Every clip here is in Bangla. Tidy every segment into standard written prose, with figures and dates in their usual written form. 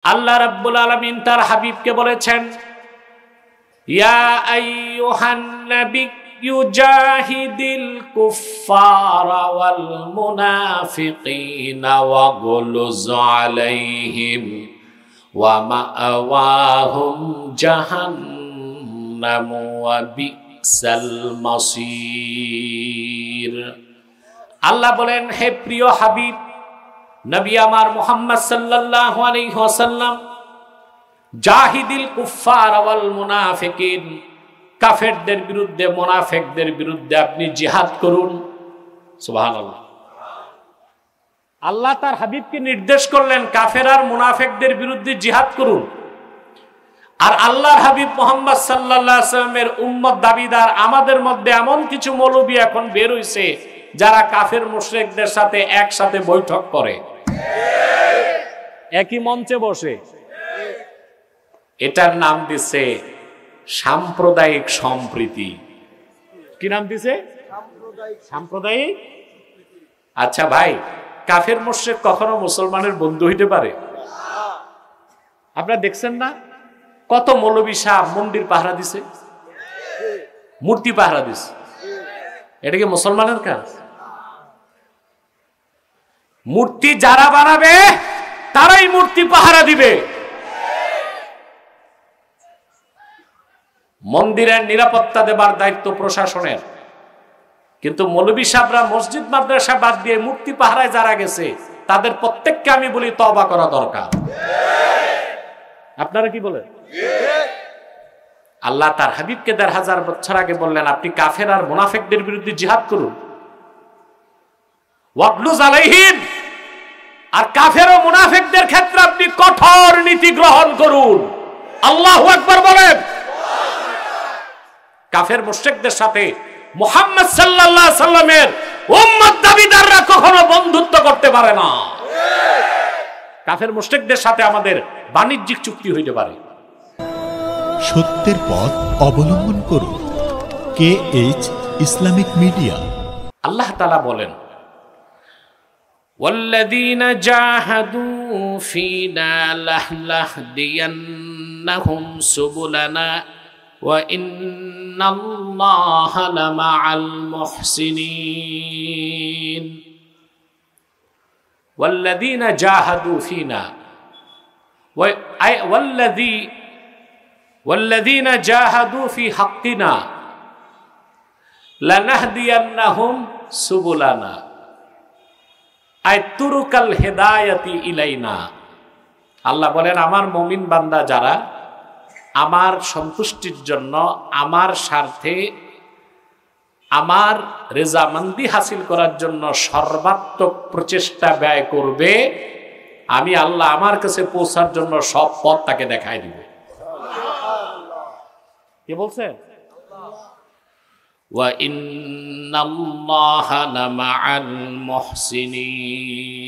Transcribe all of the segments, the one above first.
আল্লাহ রাব্বুল আলামিন তার হাবিবকে বলেছেন, ইয়া আইয়ুহান নাবিয়্যু জাহিদিল কুফফারা ওয়াল মুনাফিকিনা ওয়াগলুজ আলাইহিম ওয়া মাআওয়াহুম জাহান্নাম ওয়া বিসাল মাসীর। আল্লাহ বলেন, হে প্রিয় হাবিব নবী আমার মুহাম্মদ সাল্লাল্লাহু আলাইহি ওয়াসাল্লাম, জাহিদিল কুফফার ওয়াল মুনাফিকিন, কাফেরদের বিরুদ্ধে মুনাফিকদের বিরুদ্ধে আপনি জিহাদ করুন। সুবহানাল্লাহ। আল্লাহ তার হাবিবকে নির্দেশ করলেন কাফের আর মুনাফিকদের বিরুদ্ধে জিহাদ করুন। আর আল্লাহর হাবিব মুহাম্মদ সাল্লাল্লাহু আলাইহি ওয়াসাল্লামের উম্মত দাবিদার আমাদের মধ্যে এমন কিছু মৌলবী এখন বের হইছে যারা কাফের মুশরিকদের সাথে একসাথে বৈঠক করে, একই মঞ্চে বসে। এটার নাম দিছে সাম্প্রদায়িক সম্প্রীতি। কি নাম দিছে? সাম্প্রদায়িক। আচ্ছা ভাই, কাফের মুশরিক কখনো মুসলমানের বন্ধু হইতে পারে? আপনারা দেখছেন না কত মৌলবী সাহেব মন্দির পাহারা দিছে, মূর্তি পাহারা দিছে? এটা কি মুসলমানের কাজ? মূর্তি যারা বানাবে তারাই মূর্তি পাহারা দিবে। মন্দিরের নিরাপত্তা দেবার দায়িত্ব প্রশাসনের, কিন্তু মৌলবী সাহেবরা মসজিদ মাদ্রাসা বাদ দিয়ে মূর্তি পাহারায় যারা গেছে তাদের প্রত্যেককে আমি বলি তওবা করা দরকার। আপনারা কি বলেন? আল্লাহ তার হাবিবকে ১,৫০০ বছর আগে বললেন আপনি কাফের আর মুনাফিকদের বিরুদ্ধে জিহাদ করুন। ওয়াগলুজ আলাইহিম, আর কাফের ও মুনাফিকদের ক্ষেত্রে আপনি কঠোর নীতি গ্রহণ করুন। আল্লাহু আকবার বলেন। কাফের মুশরিকদের সাথে মুহাম্মদ সাল্লাল্লাহু আলাইহি সাল্লামের উম্মত দাবিদাররা কখনো বন্ধুত্ব করতে পারে না। কাফের মুশরিকদের সাথে আমাদের বাণিজ্যিক চুক্তি হইতে পারে। সত্যের পথ অবলম্বন করুন। KH Islamic media. আল্লাহ তাআলা বলেন, ওয়াল্লাযীনা জাহাদু ফীনা লাহদিয়ান্নাহুম সুবুলানা ওয়া ইন্নাল্লাহা লামাআল মুহসিনিন। ওয়াল্লাযীনা জাহাদু ফীনা, ওয়াল্লাযীনা জাহাদু ফী হাক্কিনা লানাহদিয়ান্নাহুম সুবুলানা আই তুরুকাল হিদায়াতি ইলাইনা। আল্লাহ বলেন, আমার মুমিন বান্দা যারা আমার সন্তুষ্টির জন্য, আমার স্বার্থে, আমার রেজামন্দি হাসিল করার জন্য সর্বাত্মক প্রচেষ্টা ব্যয় করবে, আমি আল্লাহ আমার কাছে পৌঁছার জন্য সব পথ তাকে দেখায় দিব। কি বলছে? ওয়া ইন্নাল্লাহা লামাআল মুহসিনিন,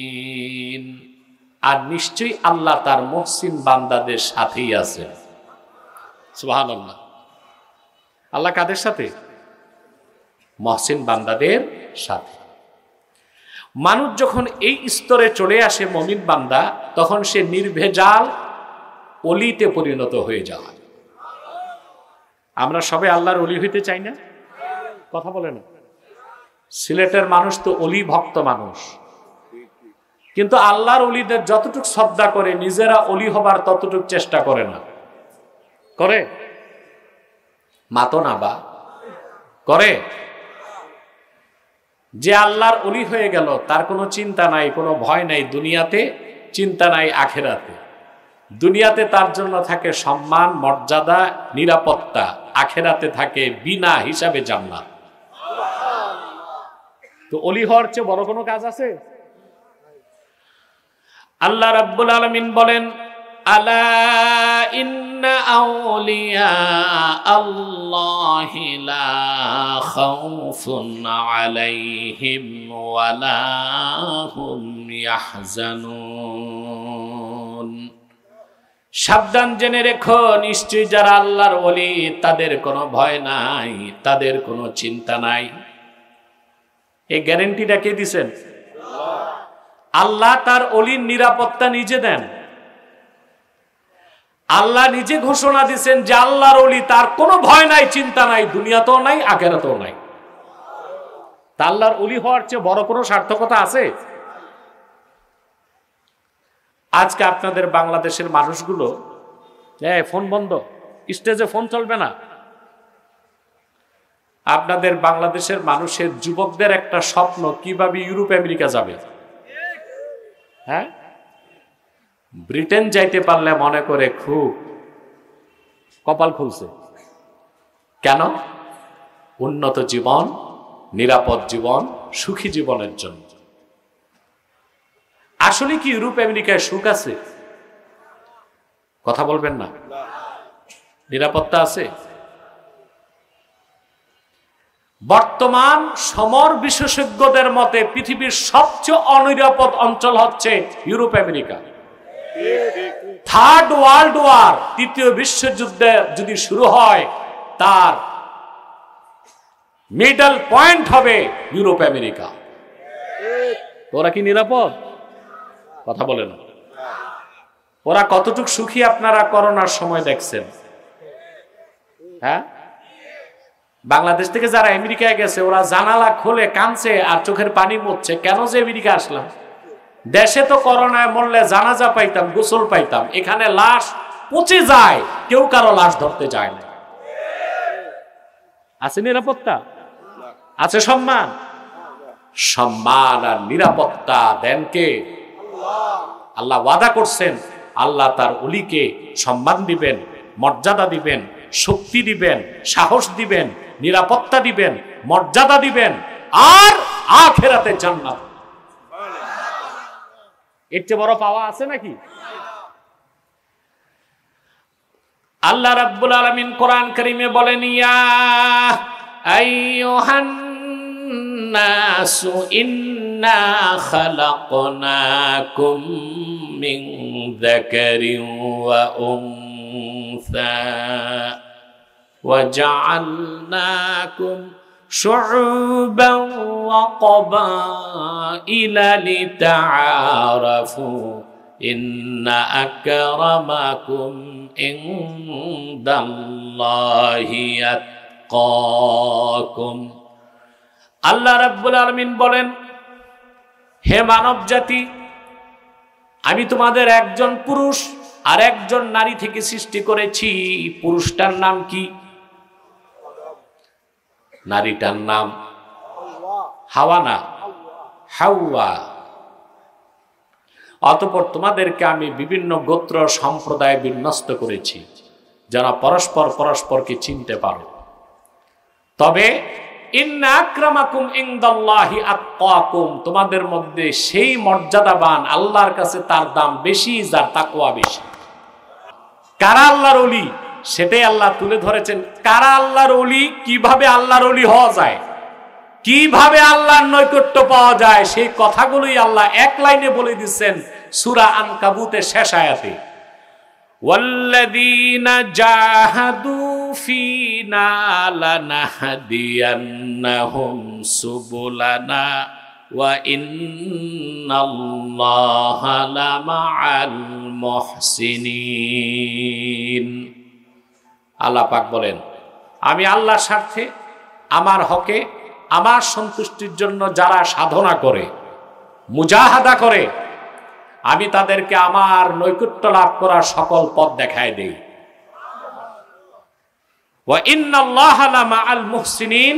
আর নিশ্চয়ই আল্লাহ তার মুহসিন বান্দাদের সাথেই আছেন। সুবহানাল্লাহ। আল্লাহ কাদের সাথে? মুহসিন বান্দাদের সাথে। মানুষ যখন এই স্তরে চলে আসে মুমিন বান্দা, তখন সে নির্ভেজাল ওলিতে পরিণত হয়ে যায়। আমরা সবাই আল্লাহর ওলি হইতে চাই না? কথা বলে না? সিলেটের মানুষ তো অলি ভক্ত মানুষ, কিন্তু আল্লাহর অলিদের যতটুকু শ্রদ্ধা করে নিজেরা অলি হবার ততটুকু চেষ্টা করে না। করে? মাতো না বা করে? যে আল্লাহর অলি হয়ে গেল তার কোনো চিন্তা নাই, কোনো ভয় নাই দুনিয়াতে, চিন্তা নাই আখেরাতে। দুনিয়াতে তার জন্য থাকে সম্মান, মর্যাদা, নিরাপত্তা, আখেরাতে থাকে বিনা হিসাবে জান্নাত। তো অলি হওয়ার চেয়ে বড় কোনো কাজ আছে? আল্লাহ রাব্বুল আলামিন বলেন, আলা ইন্না আউলিয়া আল্লাহি লা খাউফুন আলাইহিম ওয়া লা হুম ইয়াহজানুন। সাবধান জেনে রেখো, নিশ্চয়ই যারা আল্লাহর ওলি তাদের কোনো ভয় নাই, তাদের কোনো চিন্তা নাই। এই গ্যারান্টিটা কে দিছেন? আল্লাহ তার ওলির নিরাপত্তা নিজে দেন। আল্লাহ নিজে ঘোষণা দিচ্ছেন যে আল্লাহর ওলি তার কোনো ভয় নাই, চিন্তা নাই, দুনিয়াতেও নাই, আখিরাতেও নাই। তা আল্লাহর ওলি হওয়ার চেয়ে বড় কোনো সার্থকতা আছে? আজকে আপনাদের বাংলাদেশের মানুষগুলো ফোন বন্ধ, স্টেজে ফোন চলবে না। আপনাদের বাংলাদেশের মানুষের যুবকদের একটা স্বপ্ন, কিভাবে ইউরোপ আমেরিকা যাবে। হ্যাঁ, ব্রিটেন যাইতে পারলে মনে করে খুব কপাল খুলছে। কেন? উন্নত জীবন, নিরাপদ জীবন, সুখী জীবনের জন্য। আসলে কি ইউরোপ আমেরিকায় সুখ আছে? কথা বলবেন না? নিরাপত্তা আছে? বর্তমান সমর বিশেষজ্ঞদের মতে পৃথিবীর সবচেয়ে অনিরাপদ অঞ্চল হচ্ছে Europe America. Third world war, তৃতীয় বিশ্বযুদ্ধ যদি শুরু হয়, তার মিডল পয়েন্ট হবে ইউরোপ আমেরিকা। ওরা কি নিরাপদ? কথা বলে না। ওরা কতটুকু সুখী আপনারা করোনার সময় দেখছেন। হ্যাঁ, বাংলাদেশ থেকে যারা আমেরিকায় গেছে ওরা জানালা খুলে কাঁদছে আর চোখের পানি মুছছে, কেন যে আমেরিকা আসলাম। দেশে তো করোনায় মরলে জানাজা পাইতাম, গোসল পাইতাম, এখানে লাশ পচে যায়, কেউ কারো লাশ ধরতে যায় না। আছে নিরাপত্তা? আছে সম্মান? সম্মান আর নিরাপত্তা দেন কে? আল্লাহ ওয়াদা করছেন, আল্লাহ তার ওলিকে সম্মান দিবেন, মর্যাদা দিবেন, শক্তি দিবেন, সাহস দিবেন, নিরাপত্তা দিবেন, মর্যাদা দিবেন, আর আখিরাতে জান্নাত। এর চেয়ে বড় পাওয়া আছে নাকি? আল্লাহ রাব্বুল আলামিন কোরআন কারীমে বলেন, ইয়া আইয়ুহান নাসু ইন্না খালাকনাকুম মিন যাকারিন ওয়া উনসা ওয়া জাআলনাকুম شعوبا وقبائل لتعارفوا إن أكرمكم عند الله يتقاكم। আল্লাহ রাব্বুল আলামিন বলেন, হে মানব জাতি, আমি তোমাদের একজন পুরুষ আর একজন নারী থেকে সৃষ্টি করেছি। পুরুষটার নাম কি? নারীটার নাম হাওয়া না, হাওয়া। অতঃপর তোমাদেরকে আমি বিভিন্ন গোত্র সম্প্রদায় বিন্যস্ত করেছি, যারা পরস্পর পরস্পরকে চিনতে পারো। তবে ইন্না আকরামাকুম ইনদাল্লাহি আতকাকুম, তোমাদের মধ্যে সেই মর্যাদাবান, আল্লাহর কাছে তার দাম বেশি, যার তাকওয়া বেশি। কারা আল্লাহর ওলি সেটাই আল্লাহ তুলে ধরেছেন। কারা আল্লাহর ওলি, কিভাবে আল্লাহর ওলি হওয়া যায়, কিভাবে আল্লাহর নৈকট্য পাওয়া যায়, সেই কথাগুলোই আল্লাহ এক লাইনে বলে দিচ্ছেন সূরা আনকাবুতের শেষ আয়াতে, ওয়াল্লাযীনা জাহাদু ফীনা লানাহদিয়ান্নাহুম সুবুলানা ওয়া ইন্নাল্লাহা লামাআল মুহসিনিন। আল্লাহ পাক বলেন, আমি আল্লাহর স্বার্থে, আমার হকে, আমার সন্তুষ্টির জন্য যারা সাধনা করে, মুজাহাদা করে, আমি তাদেরকে আমার নৈকট্য লাভ করার সকল পথ দেখায় দেই। ওয়া ইন্নাল্লাহা লামাআল মুহসিনিন,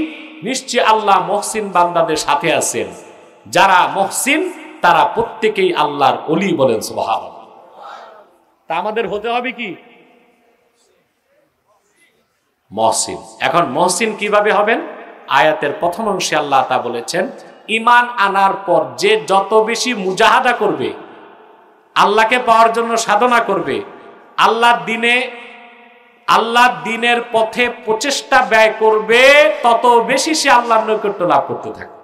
নিশ্চয় আল্লাহ মুহসিন বান্দাদের সাথে আছেন। যারা মুহসিন তারা প্রত্যেকেই আল্লাহর ওলি, বলেন সুবহানাল্লাহ। তা আমাদের হতে হবে কি? মহসিন। এখন মহসিন কিভাবে হবেন? আয়াতের প্রথম অংশে আল্লাহ তা বলেছেন, ঈমান আনার পর যে যত বেশি মুজাহাদা করবে, আল্লাহকে পাওয়ার জন্য সাধনা করবে, আল্লাহর দিনের পথে প্রচেষ্টা ব্যয় করবে, তত বেশি সে আল্লাহর নৈকট্য লাভ করতে থাকে।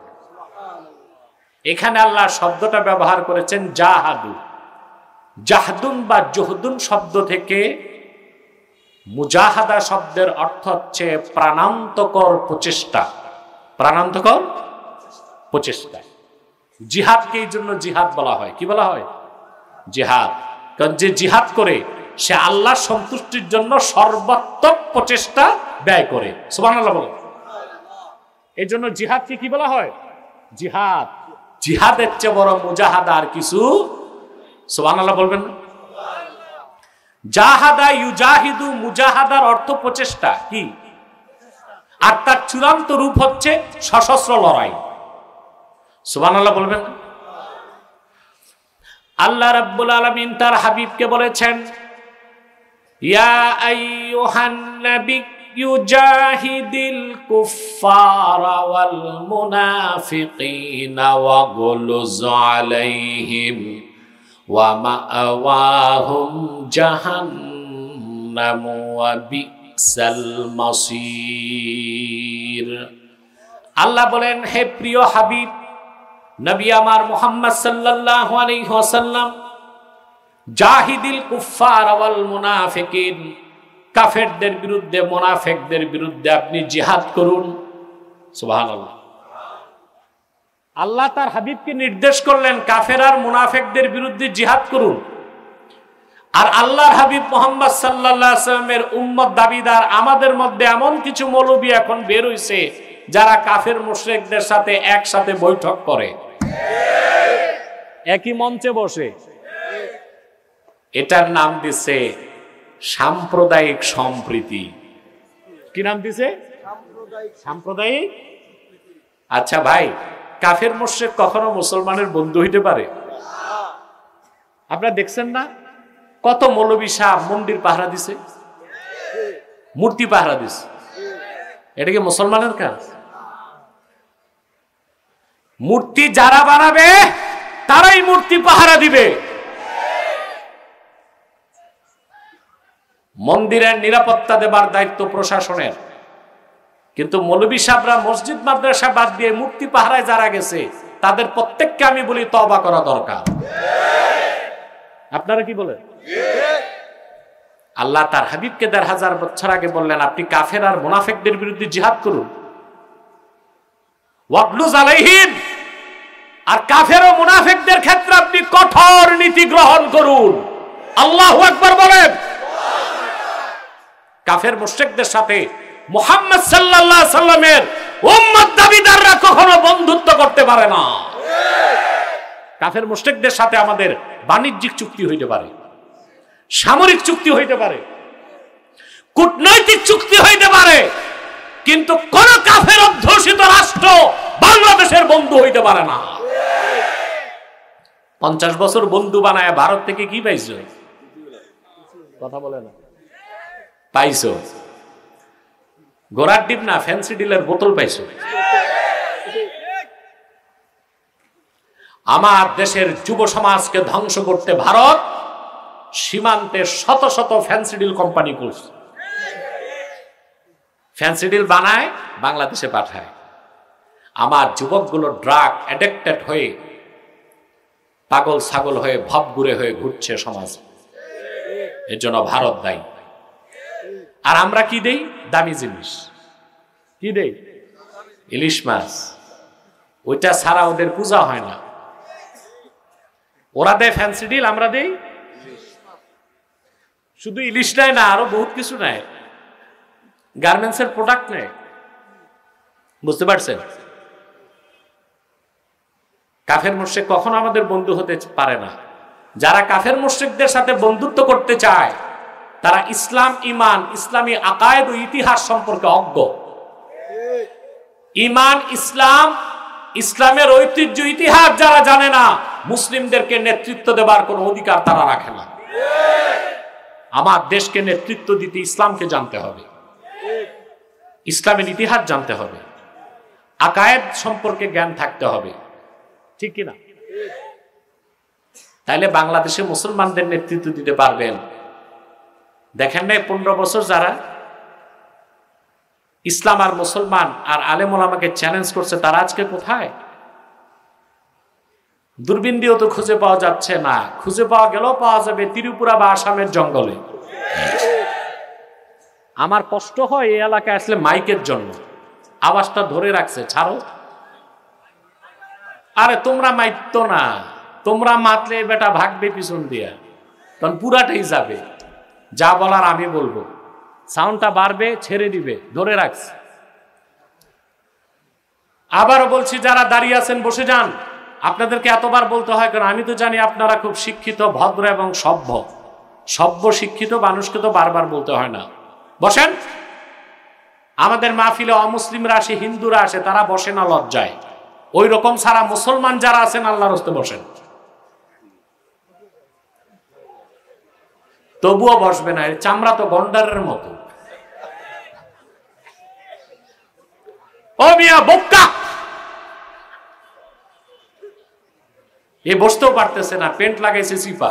এখানে আল্লাহ শব্দটা ব্যবহার করেছেন জাহাদু। জাহদুন বা জুহদুন শব্দ থেকে মুজাহাদা শব্দের অর্থ হচ্ছে প্রাণান্তকর প্রচেষ্টা। প্রাণান্তকর প্রচেষ্টা। জিহাদকে এই জন্য জিহাদ বলা হয়। কি বলা হয়? জিহাদ। কারণ যে জিহাদ করে সে আল্লাহর সন্তুষ্টির জন্য সর্বাত্মক প্রচেষ্টা ব্যয় করে। সুবহানাল্লাহ বলো। এই জন্য জিহাদকে কি বলা হয়? জিহাদ। জিহাদের চেয়ে বড় মুজাহাদা আর কিছু। সুবহানাল্লাহ বলবেন না? জাহাদা ইউজাহিদু, মুজাহাদার অর্থ প্রচেষ্টা কি, আর তার চূড়ান্ত রূপ হচ্ছে সশস্ত্র লড়াই। সুবহানাল্লাহ বলবেন না? আল্লাহ রাব্বুল আলামিন তার হাবিবকে বলেছেন, ইয়া আইয়ুহান নাবিয়্যু জাহিদিল কুফফারা ওয়াল মুনাফিকিনা ওয়াগলুজ আলাইহিম ওয়া মাআওয়াহুম জাহান্নাম ওয়া বিসাল মাসীর। আল্লাহ বলেন, হে প্রিয় হাবিব নবী আমার মুহাম্মদ সাল্লাল্লাহু আলাইহি ওয়াসাল্লাম, জাহিদিল কুফফার ওয়াল মুনাফিকিন, কাফেরদের বিরুদ্ধে মুনাফিকদের বিরুদ্ধে আপনি জিহাদ করুন। সুবহানাল্লাহ। আল্লাহ তার হাবিবকে নির্দেশ করলেন কাফের আর মুনাফিকদের বিরুদ্ধে জিহাদ করুন। আর আল্লাহর হাবিব মুহাম্মদ সাল্লাল্লাহু আলাইহি ওয়াসাল্লামের উম্মত দাবিদার আমাদের মধ্যে এমন কিছু মৌলবী এখন বের হইছে যারা কাফের মুশরিকদের সাথে একসাথে বৈঠক করে, একই মঞ্চে বসে। এটার নাম দিছে সাম্প্রদায়িক সম্প্রীতি। কি নাম দিছে? সাম্প্রদায়িক। আচ্ছা ভাই, কাফের মুশরিক কখনো মুসলমানের বন্ধু হইতে পারে? আপনারা দেখছেন না কত মৌলবী সাহেব মন্দির পাহারা দিছে, মূর্তি পাহারা দিছে। এটা কি মুসলমানের কাজ? মূর্তি যারা বানাবে তারাই মূর্তি পাহারা দিবে। মন্দিরের নিরাপত্তা দেবার দায়িত্ব প্রশাসনের, কিন্তু মৌলবী সাহেবরা মসজিদ মাদ্রাসা বাদ দিয়ে মূর্তি পাহারায় যারা গেছে তাদের প্রত্যেককে আমি বলি তওবা করা দরকার। আপনারা কি বলেন? আল্লাহ তার হাবিবকে ১৫০০ বছর আগে বললেন আপনি কাফের আর মুনাফিকদের বিরুদ্ধে জিহাদ করুন। ওয়াগলুজ আলাইহিম, আর কাফের ও মুনাফিকদের ক্ষেত্রে আপনি কঠোর নীতি গ্রহণ করুন। আল্লাহু আকবার বলেন। কাফের মুশরিকদের সাথে মুহাম্মদ সাল্লাল্লাহু আলাইহি সাল্লামের উম্মত দাবিদাররা কখনো বন্ধুত্ব করতে পারে না। কাফের মুশরিকদের সাথে আমাদের বাণিজ্যিক চুক্তি হইতে পারে, সামরিক চুক্তি হইতে পারে, কূটনৈতিক চুক্তি হইতে পারে, কিন্তু কোন কাফের অধ্যুষিত রাষ্ট্র বাংলাদেশের বন্ধু হইতে পারে না। 50 বছর বন্ধু বানায় ভারত থেকে কি পাইছো? কথা বলে না। পাইছো গোড়ার ডিপ না ফ্যান্সি ডিলের বোতল পাইছো। আমার দেশের যুব সমাজকে ধ্বংস করতে ভারত সীমান্তে শত শত ফ্যান্সি ডিল কোম্পানি করছে। ফ্যান্সি ডিল বানায় বাংলাদেশে পাঠায়। আমার যুবকগুলো ড্রাগ অ্যাডিক্টেড হয়ে পাগল ছাগল হয়ে ভবঘুরে হয়ে ঘুরছে সমাজ। এর জন্য ভারত দায়ী। আর আমরা কি দেই? দামি জিনিস। কি দেই? ইলিশ মাছ। ওইটা ছাড়া ওদের পূজা হয় না। ওরা দেয় ফ্যান্সি ডিল, আমরা দেই শুধু ইলিশ নেয় না, আরো বহুত কিছু নেয়, গার্মেন্টসের প্রোডাক্ট নেয়। বুঝতে পারছেন? কাফের মুশরিক কখনো আমাদের বন্ধু হতে পারে না। যারা কাফের মুশরিকদের সাথে বন্ধুত্ব করতে চায় তারা ইসলাম, ইমান, ইসলামী আকায়েদ ও ইতিহাস সম্পর্কে অজ্ঞ। ইমান, ইসলাম, ইসলামের ঐতিহ্য, ইতিহাস যারা জানে না, মুসলিমদেরকে নেতৃত্ব দেবার কোনো অধিকার তারা রাখে না। আমার দেশকে নেতৃত্ব দিতে ইসলামকে জানতে হবে, ইসলামের ইতিহাস জানতে হবে, আকায়েদ সম্পর্কে জ্ঞান থাকতে হবে, ঠিক কিনা? তাইলে বাংলাদেশে মুসলমানদের নেতৃত্ব দিতে পারবেন। দেখেন নাই 15 বছর যারা ইসলাম আর মুসলমান আর আলেম ওলামাকে চ্যালেঞ্জ করছে তারা আজকে কোথায়? দূরবীন দিয়েও তো খুঁজে পাওয়া যাচ্ছে না। খুঁজে পাওয়া গেলেও পাওয়া যাবে ত্রিপুরা বা আসামের জঙ্গলে। আমার কষ্ট হয় এই এলাকায় আসলে মাইকের জন্য, আওয়াজটা ধরে রাখছে, ছাড়ো। আরে তোমরা মাইতো না, তোমরা মাতলে বেটা ভাগবে পিছন দিয়া, তখন পুরাটাই যাবে। যা বলার আমি বলবো, সাউন্ডটা বাড়বে, ছেড়ে দিবে, ধরে রাখছি। আবারও বলছি, যারা দাঁড়িয়ে আছেন বসে যান। আপনাদেরকে এতবার বলতে হয় কারণ আমি তো জানি আপনারা খুব শিক্ষিত, ভদ্র এবং সভ্য শিক্ষিত মানুষকে তো বারবার বলতে হয় না। বসেন। আমাদের মাহফিলে অমুসলিমরা আসে, হিন্দুরা আসে, তারা বসে না লজ্জায়। ওই রকম সারা মুসলমান যারা আছেন আল্লাহর রাস্তায় বসেন। তবুও বসবে না, চামড়া তো গন্ডারের মতো। ও মিয়া বোক্কা, এ বসতেও পারতেছে না, পেন্ট লাগাইছে চিপা,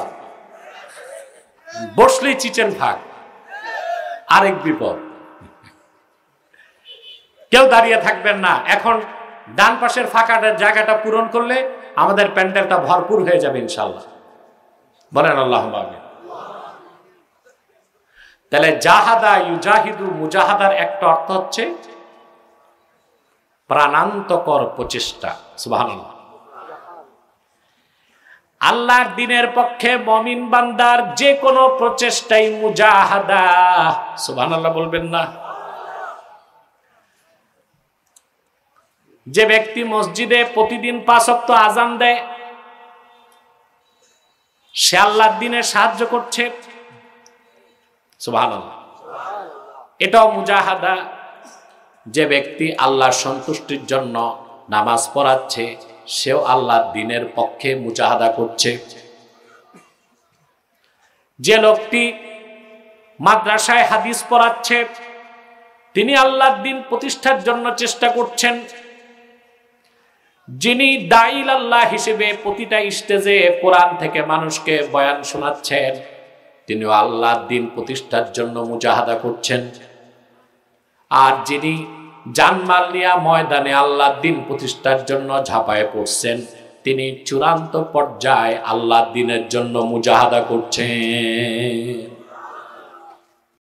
বসলেই চিচেন ফাঁক। আরেক বিপদ, কেউ দাঁড়িয়ে থাকবেন না। এখন ডান পাশের ফাঁকাটার জায়গাটা পূরণ করলে আমাদের প্যান্ডেলটা ভরপুর হয়ে যাবে ইনশাল্লাহ। বলেন আল্লাহুম্মা আমিন। তাহলে জাহাদা ইউজাহিদু, মুজাহাদার একটা অর্থ হচ্ছে প্রাণান্তকর প্রচেষ্টা। সুবহানাল্লাহ। আল্লাহর দ্বীনের পক্ষে মুমিন বান্দার যে কোনো প্রচেষ্টাই মুজাহাদা। সুবহানাল্লাহ বলবেন না? যে ব্যক্তি মসজিদে প্রতিদিন 5 ওয়াক্ত আযান দেয়, সে আল্লাহর দ্বীনে সাহায্য করছে। সুবহানাল্লাহ। এটাও মুজাহাদা। যে ব্যক্তি আল্লাহর সন্তুষ্টির জন্য নামাজ পড়াচ্ছে, সেও আল্লাহর দ্বীনের পক্ষে মুজাহাদা করছে। যে লোকটি মাদ্রাসায় হাদিস পড়াচ্ছে, তিনি আল্লাহর দ্বীন প্রতিষ্ঠার জন্য চেষ্টা করছেন। যিনি দাঈল আল্লাহ হিসেবে প্রতিটা স্টেজে কোরআন থেকে মানুষকে বয়ান শোনাচ্ছেন, তিনিও আল্লাহর দ্বীন প্রতিষ্ঠার জন্য মুজাহাদা করছেন। আর যিনি জানমাল নিয়ে ময়দানে আল্লাহর দ্বীন প্রতিষ্ঠার জন্য ঝাঁপায়ে পড়ছেন, তিনি চূড়ান্ত পর্যায়ে আল্লাহর দ্বীনের জন্য মুজাহাদা করছেন।